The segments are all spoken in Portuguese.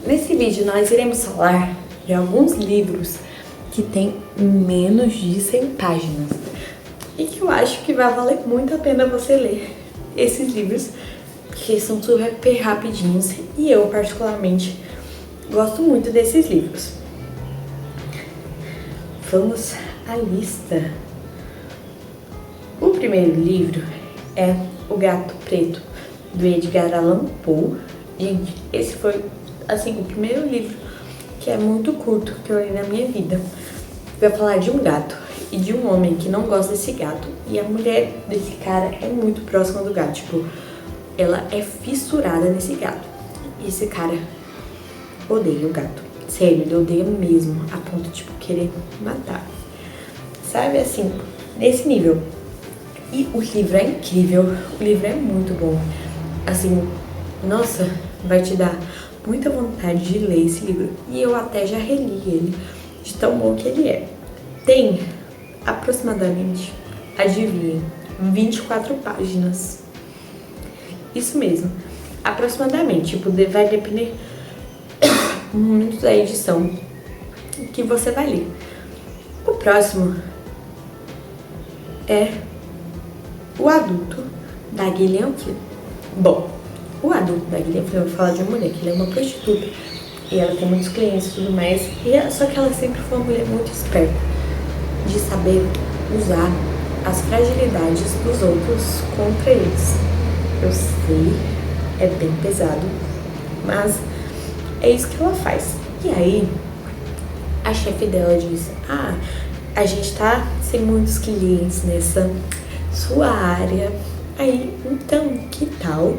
Nesse vídeo nós iremos falar de alguns livros que tem menos de 100 páginas e que eu acho que vai valer muito a pena você ler esses livros, que são super rapidinhos e eu particularmente gosto muito desses livros. Vamos à lista. O primeiro livro é O Gato Preto, do Edgar Allan Poe. Gente, esse foi, assim, o primeiro livro que é muito curto que eu li na minha vida. Vai falar de um gato e de um homem que não gosta desse gato. E a mulher desse cara é muito próxima do gato, tipo, ela é fissurada nesse gato. E esse cara odeia o gato. Sério, ele odeia mesmo, a ponto de, tipo, querer matar. Sabe, assim, nesse nível. E o livro é incrível, o livro é muito bom. Assim, nossa, vai te dar muita vontade de ler esse livro. E eu até já reli ele, de tão bom que ele é. Tem aproximadamente, adivinhem, 24 páginas. Isso mesmo, aproximadamente, tipo, vai depender muito da edição que você vai ler. O próximo é O Adulto, da Gillian Flynn. Bom, o Adulto da Gillian Flynn, eu vou falar de uma mulher que ela é uma prostituta e ela tem muitos clientes e tudo mais, só que ela sempre foi uma mulher muito esperta de saber usar as fragilidades dos outros contra eles. Eu sei, é bem pesado, mas é isso que ela faz. E aí, a chefe dela disse: a gente tá sem muitos clientes nessa sua área. Aí, então, que tal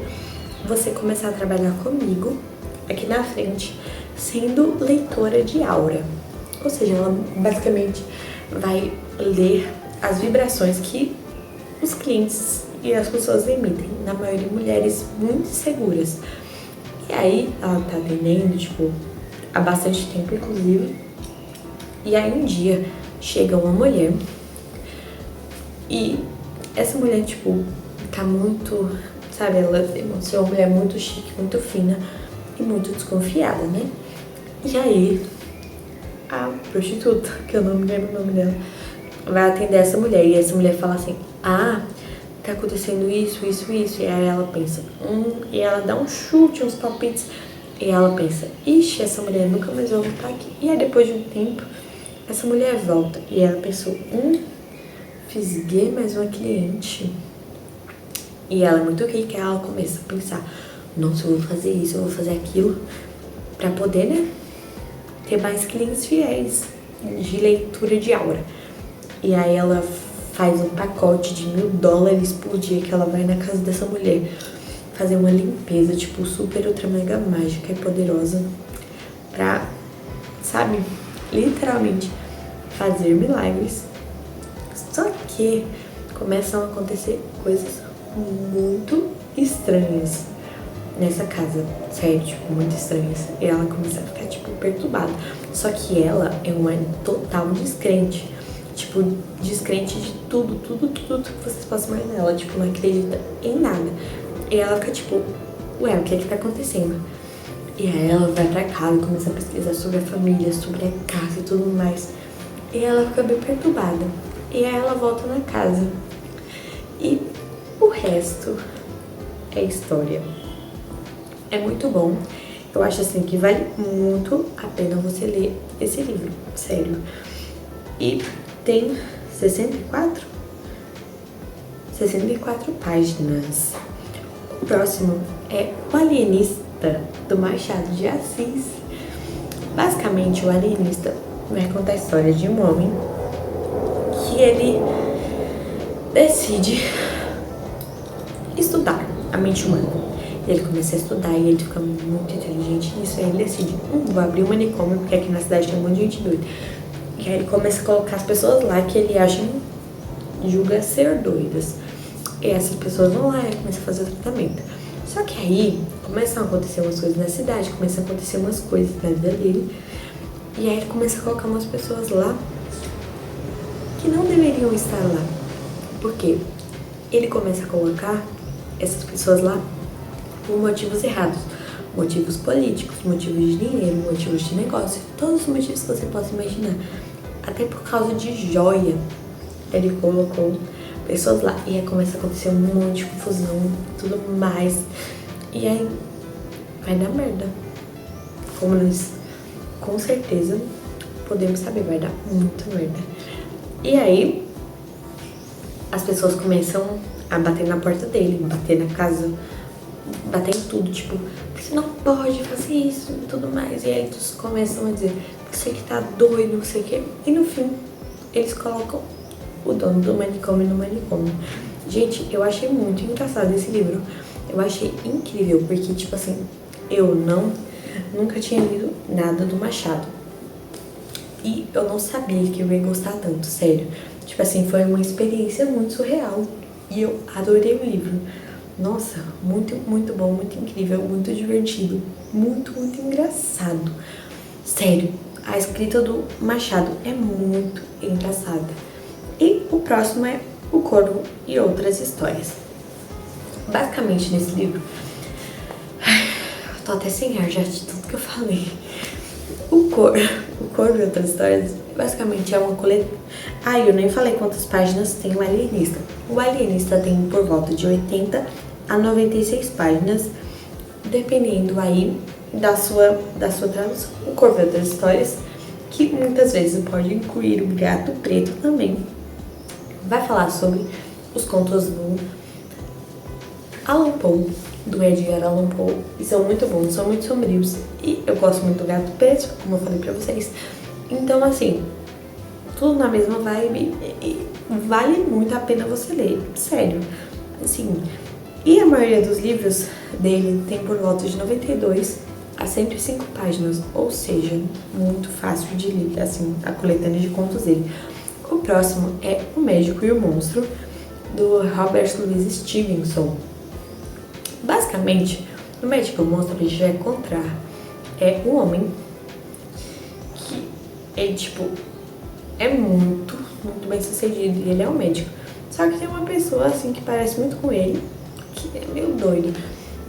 você começar a trabalhar comigo aqui na frente, sendo leitora de aura? Ou seja, ela basicamente vai ler as vibrações que os clientes e as pessoas emitem, na maioria mulheres muito seguras. E aí, ela tá atendendo, tipo, há bastante tempo, inclusive. E aí, um dia, chega uma mulher e essa mulher, tipo, tá muito, sabe, ela é uma mulher muito chique, muito fina e muito desconfiada, né? E aí, a prostituta, que eu não me lembro o nome dela, vai atender essa mulher. E essa mulher fala assim: tá acontecendo isso. E aí ela pensa, e ela dá um chute, uns palpites. E ela pensa: ixi, essa mulher nunca mais vai voltar aqui. E aí depois de um tempo, essa mulher volta. E ela pensou: fisguei mais uma cliente. E ela é muito rica, ela começa a pensar: nossa, eu vou fazer isso, eu vou fazer aquilo, pra poder, né, ter mais clientes fiéis de leitura de aura. E aí ela faz um pacote de $1000 por dia que ela vai na casa dessa mulher fazer uma limpeza, tipo, super, ultra, mega mágica e poderosa pra, sabe, literalmente fazer milagres. Só que começam a acontecer coisas muito estranhas nessa casa, sério, tipo, muito estranhas. E ela começa a ficar, tipo, perturbada. Só que ela é uma total descrente, tipo, descrente de tudo que vocês possam imaginar. Ela, tipo, não acredita em nada. E ela fica, tipo, ué, o que é que tá acontecendo? E aí ela vai pra casa, começa a pesquisar sobre a família, sobre a casa e tudo mais. E ela fica bem perturbada. E aí ela volta na casa. E o resto é história. É muito bom. Eu acho, assim, que vale muito a pena você ler esse livro, sério. E tem 64 páginas. O próximo é O Alienista, do Machado de Assis. Basicamente, o alienista vai contar a história de um homem que ele decide estudar a mente humana. Ele começa a estudar e ele fica muito inteligente nisso. E aí ele decide: vou abrir um manicômio, porque aqui na cidade tem um monte de gente doida. E aí ele começa a colocar as pessoas lá que ele acha, julga ser doidas. E essas pessoas vão lá e começam a fazer o tratamento. Só que aí começam a acontecer umas coisas na cidade, começam a acontecer umas coisas na vida dele. E aí ele começa a colocar umas pessoas lá que não deveriam estar lá. Por quê? Ele começa a colocar essas pessoas lá por motivos errados. motivos políticos, motivos de dinheiro, motivos de negócio, todos os motivos que você possa imaginar. Até por causa de joia, ele colocou pessoas lá. E aí começa a acontecer um monte de confusão, tudo mais. E aí vai dar merda. Como nós com certeza podemos saber, vai dar muito merda. E aí as pessoas começam a bater na porta dele, bater na casa, bater em tudo, tipo, você não pode fazer isso e tudo mais. E aí eles começam a dizer, você que tá doido, não sei o quê. E no fim, eles colocam o dono do manicômio no manicômio. Gente, eu achei muito engraçado esse livro. Eu achei incrível, porque, tipo assim, eu nunca tinha lido nada do Machado. E eu não sabia que eu ia gostar tanto, sério. Tipo assim, foi uma experiência muito surreal. E eu adorei o livro. Nossa, muito, muito bom, muito incrível, muito divertido, muito, muito engraçado. Sério, a escrita do Machado é muito engraçada. E o próximo é O Corvo e Outras Histórias. Basicamente, nesse livro... tô até sem ar já de tudo que eu falei. O Corvo e Outras Histórias, basicamente, é uma coletânea... eu nem falei quantas páginas tem o Alienista. O Alienista tem por volta de 80 a 96 páginas, dependendo aí da sua tradução. O Corvo e Outras Histórias, que muitas vezes pode incluir o Gato Preto também, vai falar sobre os contos do Allan Poe, do Edgar Allan Poe, e são muito bons, são muito sombrios, e eu gosto muito do Gato Preto, como eu falei pra vocês. Então, assim, tudo na mesma vibe, e vale muito a pena você ler, sério, assim. E a maioria dos livros dele tem por volta de 92 a 105 páginas, ou seja, muito fácil de ler, assim, a coletânea de contos dele. O próximo é O Médico e o Monstro, do Robert Louis Stevenson. Basicamente, no Médico e o Monstro a gente vai encontrar um homem que ele, tipo, é muito, muito bem sucedido, e ele é um médico. Só que tem uma pessoa, assim, que parece muito com ele, que é meio doido,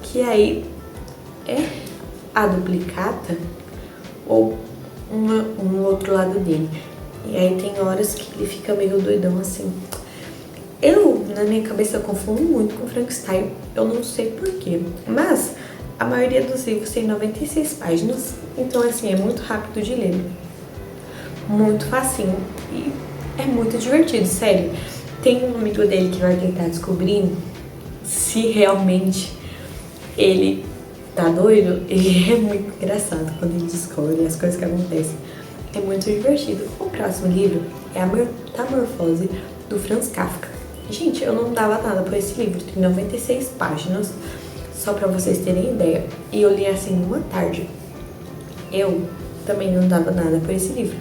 que aí é a duplicata ou um outro lado dele. E aí tem horas que ele fica meio doidão, assim. Eu, na minha cabeça, confundo muito com Frankenstein, eu não sei porquê, mas a maioria dos livros tem 96 páginas, então, assim, é muito rápido de ler, muito facinho, e é muito divertido, sério. Tem um amigo dele que vai tentar descobrir se realmente ele tá doido, e é muito engraçado quando ele descobre as coisas que acontecem. É muito divertido. O próximo livro é A Metamorfose, do Franz Kafka. Gente, eu não dava nada por esse livro, tem 96 páginas, só pra vocês terem ideia. E eu li assim numa tarde. Eu também não dava nada por esse livro.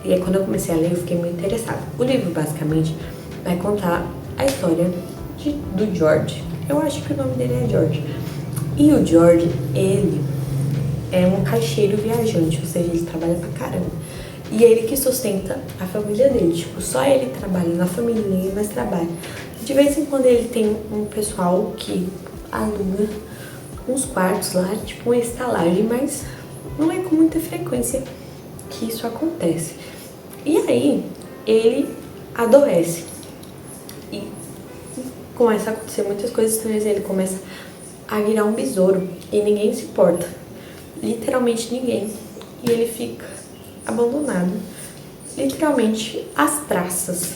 E aí quando eu comecei a ler, eu fiquei muito interessada. O livro, basicamente, vai contar a história do George. Eu acho que o nome dele é George. E o George, ele é um caixeiro viajante, ou seja, ele trabalha pra caramba. E é ele que sustenta a família dele, tipo, só ele trabalha na família, ninguém mais trabalha. De vez em quando ele tem um pessoal que aluga uns quartos lá, tipo uma estalagem, mas não é com muita frequência que isso acontece. E aí, ele adoece. E começa a acontecer muitas coisas estranhas, ele começa a virar um besouro e ninguém se importa. Literalmente ninguém. E ele fica abandonado. Literalmente as traças.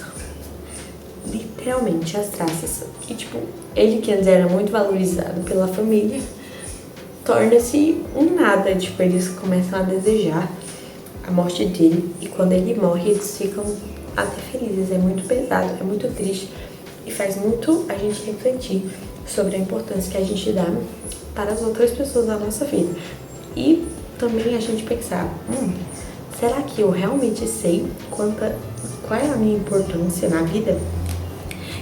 Literalmente as traças. E tipo, ele que antes era muito valorizado pela família, torna-se um nada. Tipo, eles começam a desejar a morte dele. E quando ele morre, eles ficam até felizes. É muito pesado, é muito triste. E faz muito a gente refletir sobre a importância que a gente dá para as outras pessoas da nossa vida. E também a gente pensar, será que eu realmente sei qual é a minha importância na vida?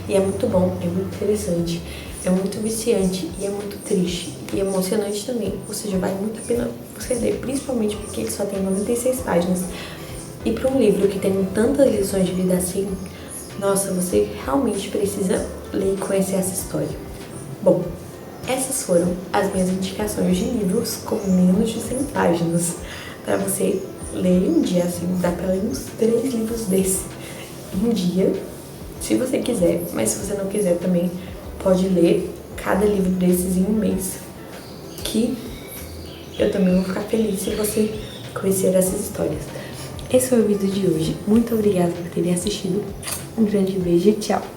E é muito bom, é muito interessante, é muito viciante e é muito triste e emocionante também. Ou seja, vale muito a pena você ler, principalmente porque ele só tem 96 páginas. E para um livro que tem tantas lições de vida assim, nossa, você realmente precisa ler e conhecer essa história. Bom, essas foram as minhas indicações de livros com menos de 100 páginas para você ler em um dia, assim, dá pra ler uns 3 livros desses em um dia, se você quiser, mas se você não quiser também pode ler cada livro desses em um mês, que eu também vou ficar feliz se você conhecer essas histórias. Esse foi o vídeo de hoje, muito obrigada por terem assistido, um grande beijo e tchau!